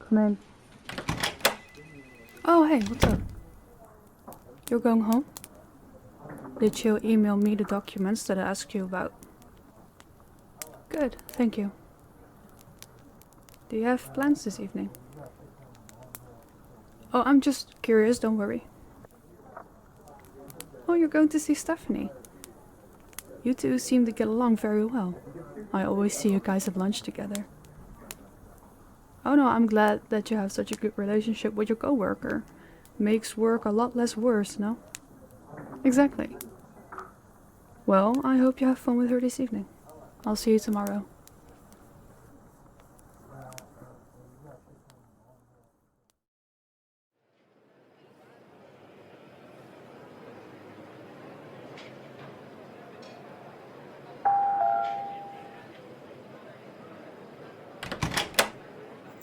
Come in. Oh, hey, what's up? You're going home? Did you email me the documents that I asked you about? Good, thank you. Do you have plans this evening? Oh, I'm just curious, don't worry. Oh, you're going to see Stephany. You two seem to get along very well. I always see you guys at lunch together. Oh no, I'm glad that you have such a good relationship with your coworker. Makes work a lot less worse, no? Exactly. Well, I hope you have fun with her this evening. I'll see you tomorrow.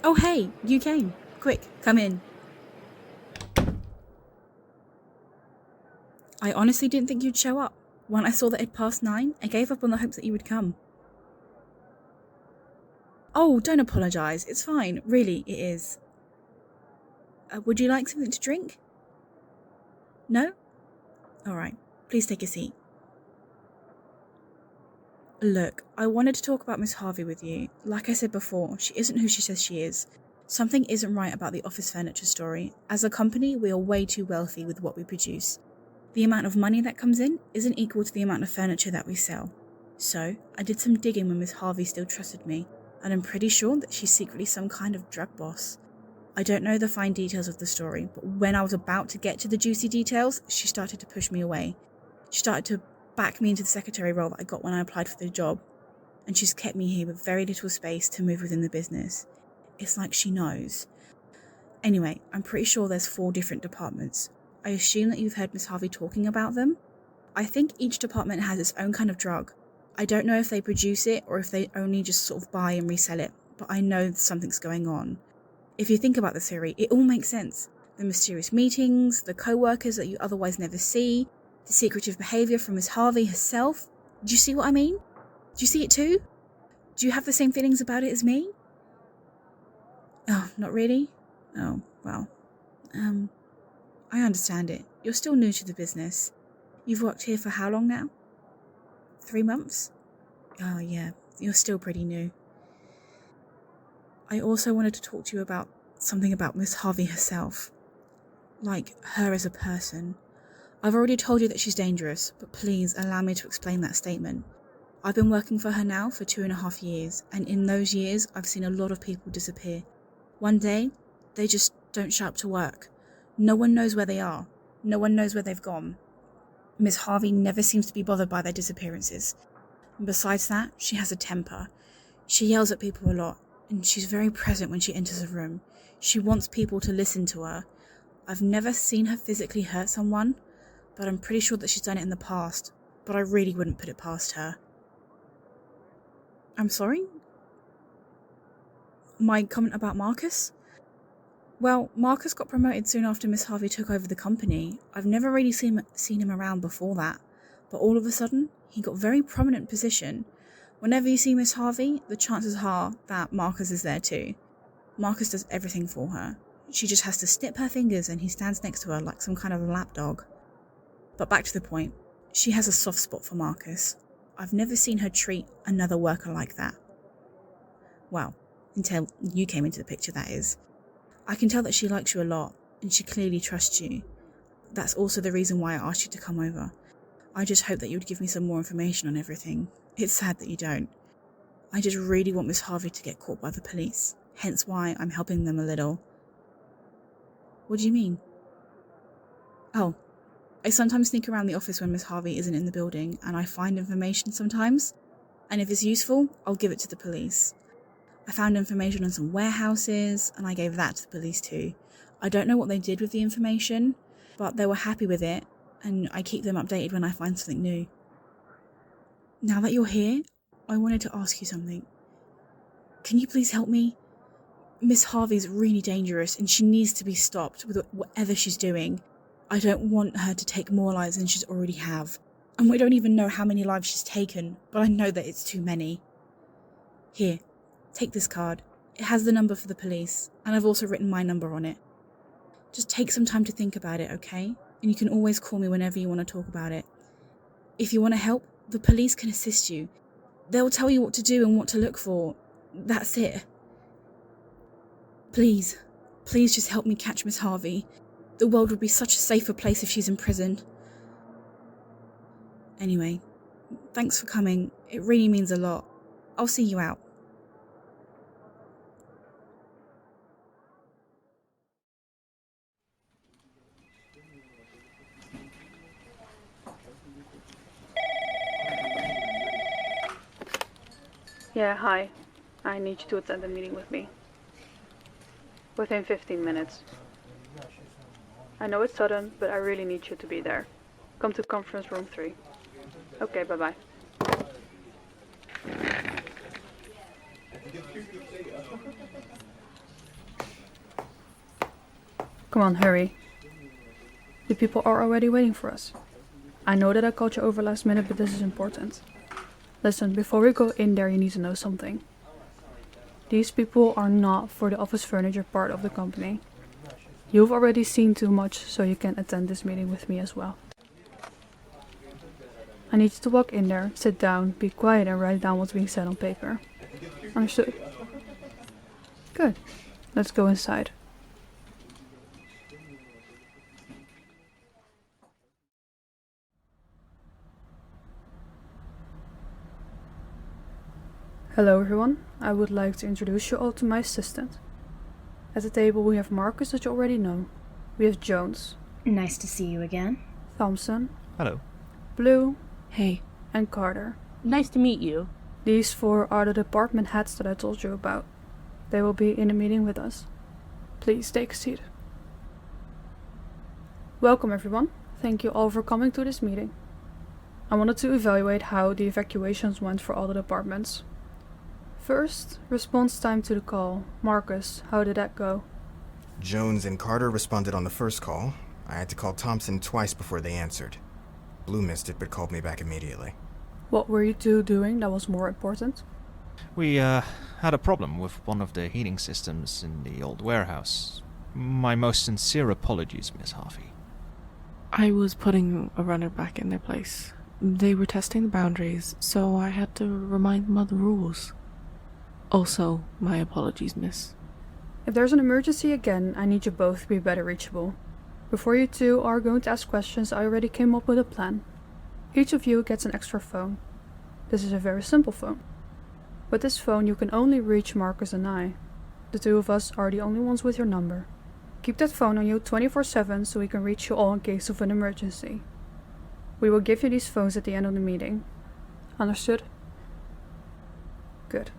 Oh hey, you came. Quick, come in. I honestly didn't think you'd show up. When I saw that it'd passed 9, I gave up on the hopes that you would come. Oh, don't apologise. It's fine. Really, it is. Would you like something to drink? No? Alright, please take a seat. Look, I wanted to talk about Miss Harvey with you. Like I said before, she isn't who she says she is. Something isn't right about the office furniture story. As a company, we are way too wealthy with what we produce. The amount of money that comes in isn't equal to the amount of furniture that we sell. So, I did some digging when Miss Harvey still trusted me, and I'm pretty sure that she's secretly some kind of drug boss. I don't know the fine details of the story, but when I was about to get to the juicy details, she started to push me away. She started to back me into the secretary role that I got when I applied for the job, and she's kept me here with very little space to move within the business. It's like she knows. Anyway, I'm pretty sure there's 4 different departments. I assume that you've heard Miss Harvey talking about them. I think each department has its own kind of drug. I don't know if they produce it or if they only just sort of buy and resell it, but I know something's going on. If you think about the theory, it all makes sense. The mysterious meetings, the co-workers that you otherwise never see, the secretive behaviour from Miss Harvey herself. Do you see what I mean? Do you see it too? Do you have the same feelings about it as me? Oh, not really? Oh, well. I understand it. You're still new to the business. You've worked here for how long now? 3 months? Oh, yeah. You're still pretty new. I also wanted to talk to you about something about Miss Harvey herself. Like, her as a person. I've already told you that she's dangerous, but please allow me to explain that statement. I've been working for her now for 2.5 years, and in those years, I've seen a lot of people disappear. One day, they just don't show up to work. No one knows where they are. No one knows where they've gone. Miss Harvey never seems to be bothered by their disappearances. And besides that, she has a temper. She yells at people a lot, and she's very present when she enters a room. She wants people to listen to her. I've never seen her physically hurt someone, but I'm pretty sure that she's done it in the past, but I really wouldn't put it past her. I'm sorry? My comment about Marcus? Well, Marcus got promoted soon after Miss Harvey took over the company. I've never really seen him around before that, but all of a sudden, he got a very prominent position. Whenever you see Miss Harvey, the chances are that Marcus is there too. Marcus does everything for her. She just has to snip her fingers and he stands next to her like some kind of lapdog. But back to the point, she has a soft spot for Marcus. I've never seen her treat another worker like that. Well, until you came into the picture, that is. I can tell that she likes you a lot, and she clearly trusts you. That's also the reason why I asked you to come over. I just hope that you would give me some more information on everything. It's sad that you don't. I just really want Miss Harvey to get caught by the police, hence why I'm helping them a little. What do you mean? Oh, I sometimes sneak around the office when Miss Harvey isn't in the building, and I find information sometimes, and if it's useful, I'll give it to the police. I found information on some warehouses, and I gave that to the police too. I don't know what they did with the information, but they were happy with it, and I keep them updated when I find something new. Now that you're here, I wanted to ask you something. Can you please help me? Miss Harvey's really dangerous, and she needs to be stopped with whatever she's doing. I don't want her to take more lives than she's already have. And we don't even know how many lives she's taken, but I know that it's too many. Here, take this card. It has the number for the police, and I've also written my number on it. Just take some time to think about it, okay? And you can always call me whenever you want to talk about it. If you want to help, the police can assist you. They'll tell you what to do and what to look for. That's it. Please just help me catch Miss Harvey. The world would be such a safer place if she's imprisoned. Anyway, thanks for coming. It really means a lot. I'll see you out. Yeah, hi. I need you to attend a meeting with me. Within 15 minutes. I know it's sudden, but I really need you to be there. Come to conference room 3. Okay, bye-bye. Come on, hurry. The people are already waiting for us. I know that I called you over last minute, but this is important. Listen, before we go in there, you need to know something. These people are not for the office furniture part of the company. You've already seen too much, so you can attend this meeting with me as well. I need you to walk in there, sit down, be quiet and write down what's being said on paper. Understood? Good. Let's go inside. Hello everyone, I would like to introduce you all to my assistant. At the table we have Marcus that you already know. We have Jones. Nice to see you again. Thompson. Hello. Blue. Hey. And Carter. Nice to meet you. These 4 are the department heads that I told you about. They will be in a meeting with us. Please take a seat. Welcome everyone. Thank you all for coming to this meeting. I wanted to evaluate how the evacuations went for all the departments. First, response time to the call. Marcus, how did that go? Jones and Carter responded on the first call. I had to call Thompson twice before they answered. Blue missed it but called me back immediately. What were you two doing that was more important? We had a problem with one of the heating systems in the old warehouse. My most sincere apologies, Miss Harvey. I was putting a runner back in their place. They were testing the boundaries, so I had to remind them of the rules. Also, my apologies, miss. If there's an emergency again, I need you both to be better reachable. Before you two are going to ask questions, I already came up with a plan. Each of you gets an extra phone. This is a very simple phone. With this phone you can only reach Marcus and I. The two of us are the only ones with your number. Keep that phone on you 24/7 so we can reach you all in case of an emergency. We will give you these phones at the end of the meeting. Understood? Good.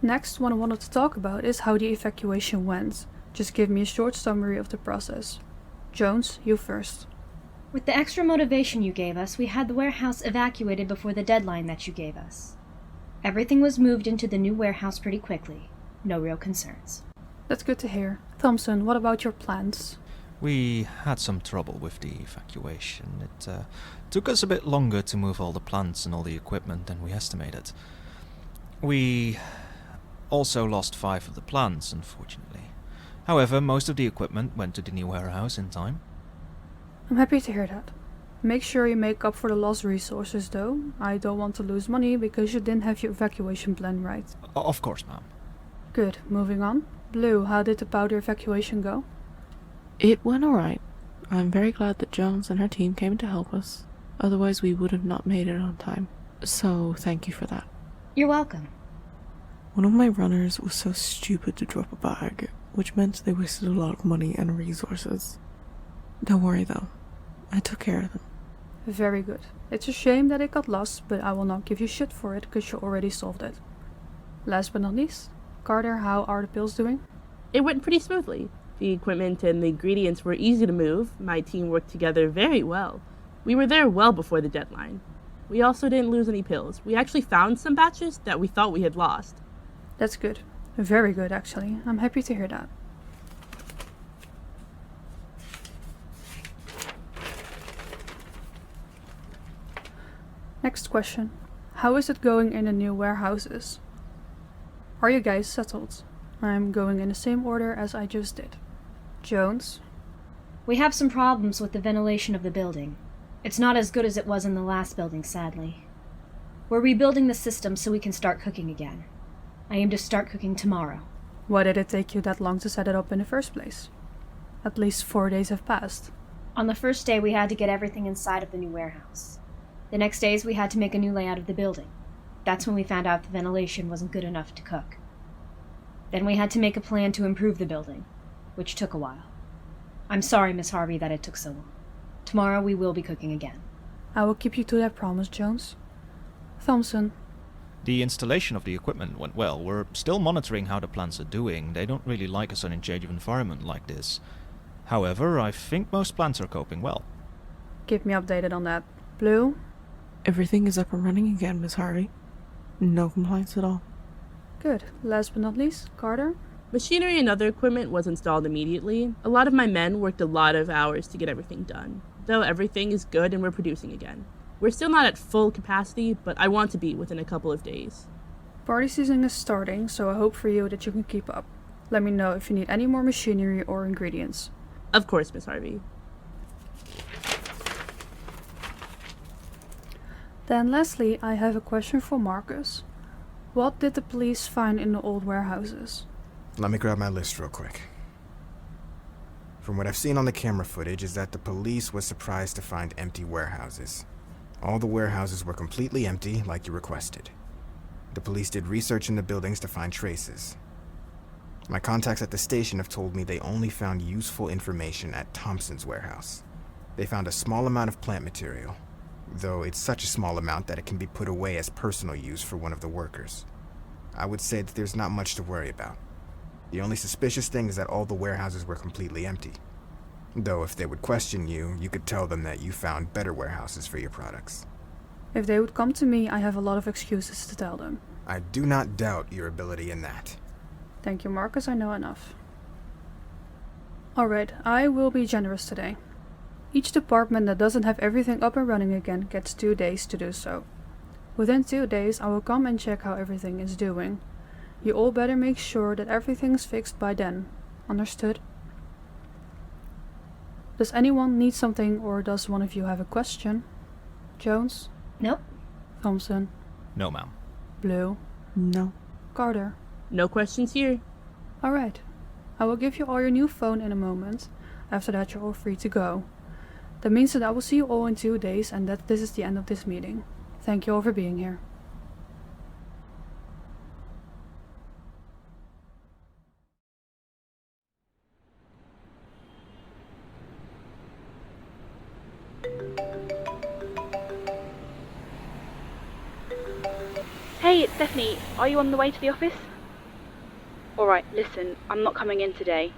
Next, what I wanted to talk about is how the evacuation went. Just give me a short summary of the process. Jones, you first. With the extra motivation you gave us, we had the warehouse evacuated before the deadline that you gave us. Everything was moved into the new warehouse pretty quickly. No real concerns. That's good to hear. Thompson, what about your plans? We had some trouble with the evacuation. It took us a bit longer to move all the plants and all the equipment than we estimated. We also lost 5 of the plants, unfortunately. However, most of the equipment went to the new warehouse in time. I'm happy to hear that. Make sure you make up for the lost resources though. I don't want to lose money because you didn't have your evacuation plan right. Of course, ma'am. Good, moving on. Blue, how did the powder evacuation go? It went alright. I'm very glad that Jones and her team came to help us. Otherwise we would have not made it on time. So, thank you for that. You're welcome. One of my runners was so stupid to drop a bag, which meant they wasted a lot of money and resources. Don't worry though. I took care of them. Very good. It's a shame that it got lost, but I will not give you shit for it because you already solved it. Last but not least, Carter, how are the pills doing? It went pretty smoothly. The equipment and the ingredients were easy to move. My team worked together very well. We were there well before the deadline. We also didn't lose any pills. We actually found some batches that we thought we had lost. That's good. Very good, actually. I'm happy to hear that. Next question. How is it going in the new warehouses? Are you guys settled? I'm going in the same order as I just did. Jones? We have some problems with the ventilation of the building. It's not as good as it was in the last building, sadly. We're rebuilding the system so we can start cooking again. I aim to start cooking tomorrow. Why did it take you that long to set it up in the first place? At least 4 days have passed. On the first day, we had to get everything inside of the new warehouse. The next days, we had to make a new layout of the building. That's when we found out the ventilation wasn't good enough to cook. Then we had to make a plan to improve the building, which took a while. I'm sorry, Miss Harvey, that it took so long. Tomorrow we will be cooking again. I will keep you to that promise, Jones. Thompson. The installation of the equipment went well. We're still monitoring how the plants are doing. They don't really like a sudden change of environment like this. However, I think most plants are coping well. Keep me updated on that. Blue? Everything is up and running again, Miss Harvey. No complaints at all. Good. Last but not least, Carter? Machinery and other equipment was installed immediately. A lot of my men worked a lot of hours to get everything done, though everything is good and we're producing again. We're still not at full capacity, but I want to be within a couple of days. Party season is starting, so I hope for you that you can keep up. Let me know if you need any more machinery or ingredients. Of course, Miss Harvey. Then lastly, I have a question for Marcus. What did the police find in the old warehouses? Let me grab my list real quick. From what I've seen on the camera footage is that the police was surprised to find empty warehouses. All the warehouses were completely empty, like you requested. The police did research in the buildings to find traces. My contacts at the station have told me they only found useful information at Thompson's warehouse. They found a small amount of plant material, though it's such a small amount that it can be put away as personal use for one of the workers. I would say that there's not much to worry about. The only suspicious thing is that all the warehouses were completely empty. Though if they would question you, you could tell them that you found better warehouses for your products. If they would come to me, I have a lot of excuses to tell them. I do not doubt your ability in that. Thank you, Marcus, I know enough. Alright, I will be generous today. Each department that doesn't have everything up and running again gets 2 days to do so. Within 2 days, I will come and check how everything is doing. You all better make sure that everything's fixed by then. Understood? Does anyone need something, or does one of you have a question? Jones? Nope. Thompson? No, ma'am. Blue? No. Carter? No questions here. Alright. I will give you all your new phone in a moment. After that, you're all free to go. That means that I will see you all in 2 days and that this is the end of this meeting. Thank you all for being here. Hey, it's Stephany. Are you on the way to the office? Alright, listen, I'm not coming in today.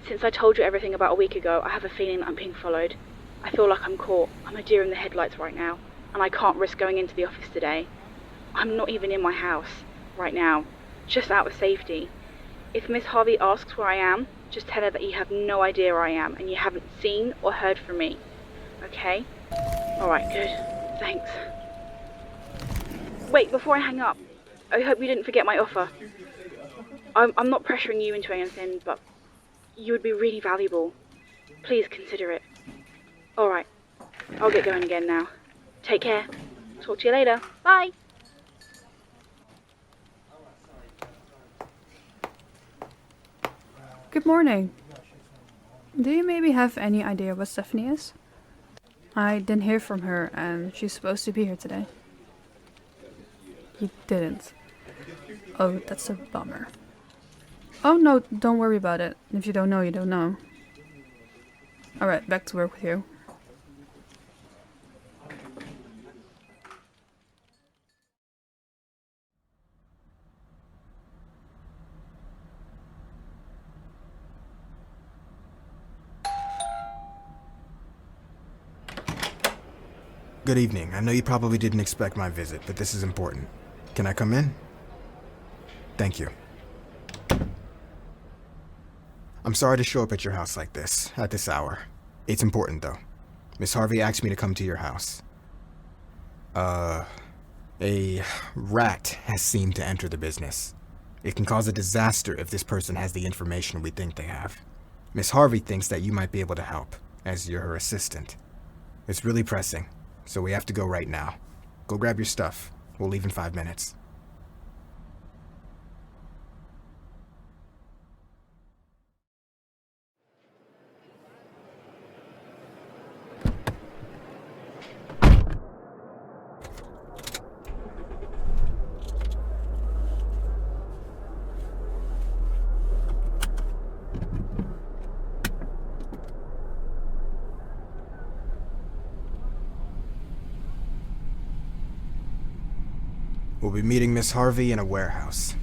Since I told you everything about a week ago, I have a feeling that I'm being followed. I feel like I'm caught. I'm a deer in the headlights right now, and I can't risk going into the office today. I'm not even in my house right now, just out of safety. If Miss Harvey asks where I am, just tell her that you have no idea where I am and you haven't seen or heard from me. Okay? Alright, good. Thanks. Wait, before I hang up, I hope you didn't forget my offer. I'm not pressuring you into anything, but you would be really valuable. Please consider it. Alright, I'll get going again now. Take care. Talk to you later. Bye! Good morning. Do you maybe have any idea what Stephany is? I didn't hear from her and she's supposed to be here today. You didn't. Oh, that's a bummer. Oh no, don't worry about it. If you don't know, you don't know. Alright, back to work with you. Good evening. I know you probably didn't expect my visit, but this is important. Can I come in? Thank you. I'm sorry to show up at your house like this, at this hour. It's important, though. Miss Harvey asked me to come to your house. A rat has seemed to enter the business. It can cause a disaster if this person has the information we think they have. Miss Harvey thinks that you might be able to help, as you're her assistant. It's really pressing, so we have to go right now. Go grab your stuff. We'll leave in 5 minutes. We'll be meeting Miss Harvey in a warehouse.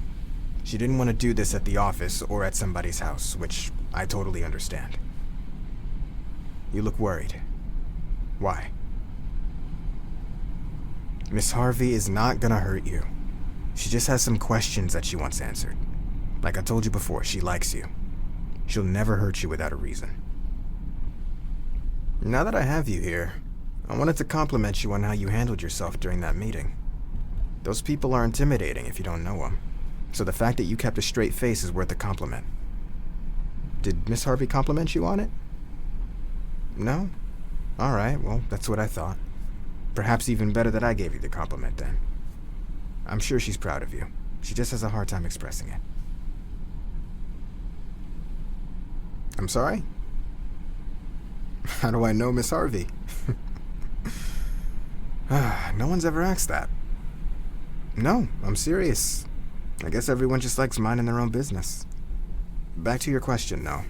She didn't want to do this at the office or at somebody's house, which I totally understand. You look worried. Why? Miss Harvey is not gonna hurt you. She just has some questions that she wants answered. Like I told you before, she likes you. She'll never hurt you without a reason. Now that I have you here, I wanted to compliment you on how you handled yourself during that meeting. Those people are intimidating if you don't know them. So the fact that you kept a straight face is worth a compliment. Did Miss Harvey compliment you on it? No? Alright, well, that's what I thought. Perhaps even better that I gave you the compliment then. I'm sure she's proud of you. She just has a hard time expressing it. I'm sorry? How do I know Miss Harvey? No one's ever asked that. No, I'm serious. I guess everyone just likes minding their own business. Back to your question, though.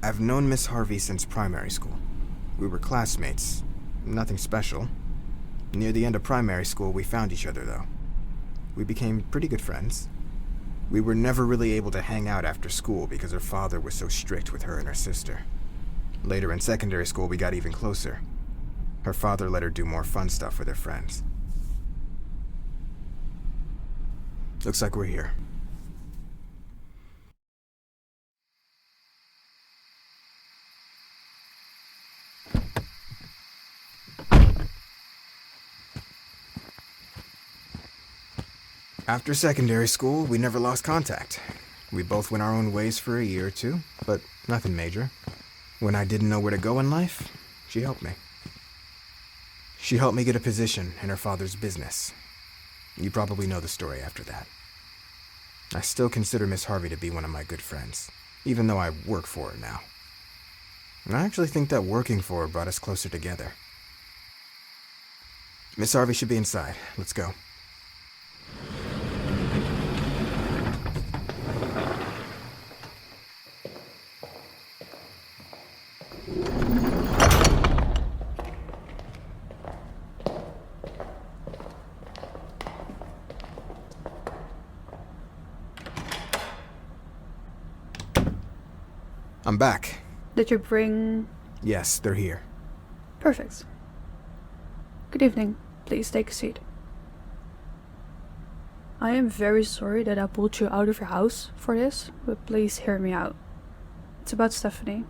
I've known Miss Harvey since primary school. We were classmates. Nothing special. Near the end of primary school, we found each other, though. We became pretty good friends. We were never really able to hang out after school because her father was so strict with her and her sister. Later in secondary school, we got even closer. Her father let her do more fun stuff with her friends. Looks like we're here. After secondary school, we never lost contact. We both went our own ways for a year or two, but nothing major. When I didn't know where to go in life, she helped me. She helped me get a position in her father's business. You probably know the story after that. I still consider Miss Harvey to be one of my good friends, even though I work for her now. And I actually think that working for her brought us closer together. Miss Harvey should be inside. Let's go. I'm back. Did you bring... Yes, they're here. Perfect. Good evening. Please take a seat. I am very sorry that I pulled you out of your house for this, but please hear me out. It's about Stephany.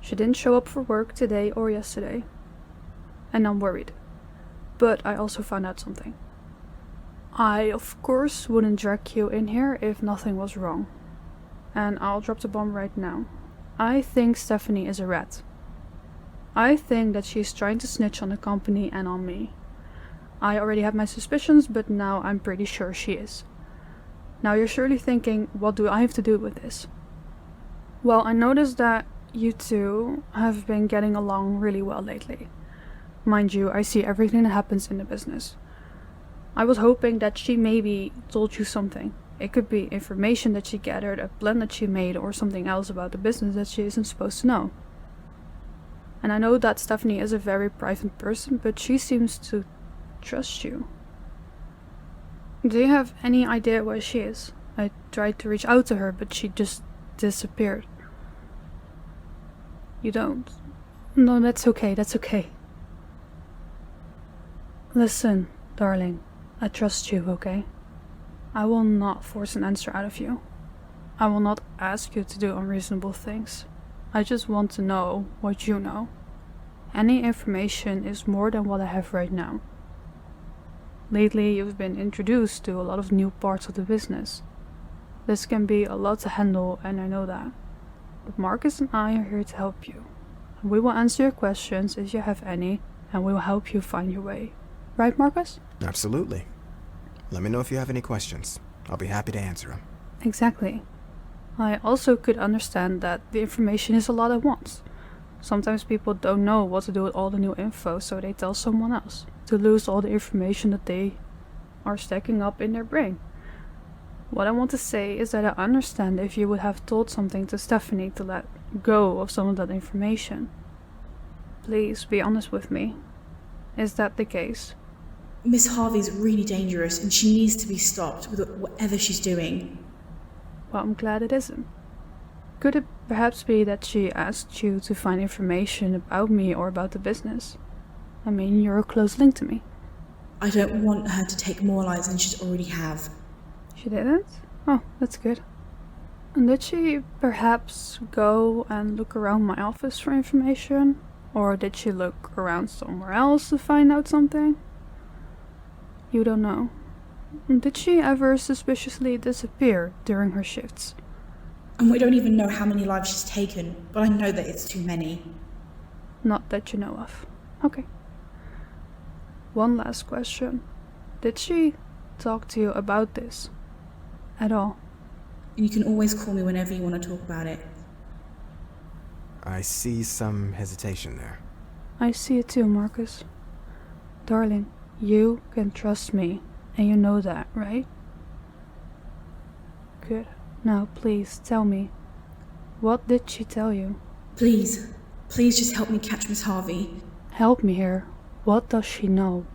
She didn't show up for work today or yesterday. And I'm worried. But I also found out something. I, of course, wouldn't drag you in here if nothing was wrong. And I'll drop the bomb right now. I think Stephany is a rat. I think that she's trying to snitch on the company and on me. I already have my suspicions, but now I'm pretty sure she is. Now you're surely thinking, what do I have to do with this? Well, I noticed that you two have been getting along really well lately. Mind you, I see everything that happens in the business. I was hoping that she maybe told you something. It could be information that she gathered, a plan that she made, or something else about the business that she isn't supposed to know. And I know that Stephany is a very private person, but she seems to trust you. Do you have any idea where she is? I tried to reach out to her, but she just disappeared. You don't? No, that's okay, that's okay. Listen, darling, I trust you, okay? I will not force an answer out of you. I will not ask you to do unreasonable things. I just want to know what you know. Any information is more than what I have right now. Lately, you've been introduced to a lot of new parts of the business. This can be a lot to handle, and I know that. But Marcus and I are here to help you. And we will answer your questions if you have any, and we will help you find your way. Right, Marcus? Absolutely. Let me know if you have any questions. I'll be happy to answer them. Exactly. I also could understand that the information is a lot at once. Sometimes people don't know what to do with all the new info, so they tell someone else to lose all the information that they are stacking up in their brain. What I want to say is that I understand if you would have told something to Stephany to let go of some of that information. Please be honest with me. Is that the case? Miss Harvey's really dangerous and she needs to be stopped with whatever she's doing. Well, I'm glad it isn't. Could it perhaps be that she asked you to find information about me or about the business? I mean, you're a close link to me. I don't want her to take more lives than she'd already have. She didn't? Oh, that's good. And did she perhaps go and look around my office for information? Or did she look around somewhere else to find out something? You don't know. Did she ever suspiciously disappear during her shifts? And we don't even know how many lives she's taken, but I know that it's too many. Not that you know of. Okay. One last question. Did she talk to you about this? At all? And you can always call me whenever you want to talk about it. I see some hesitation there. I see it too, Marcus. Darling, you can trust me, and you know that, right? Good. Now, please, tell me. What did she tell you? Please just help me catch Miss Harvey. Help me here. What does she know?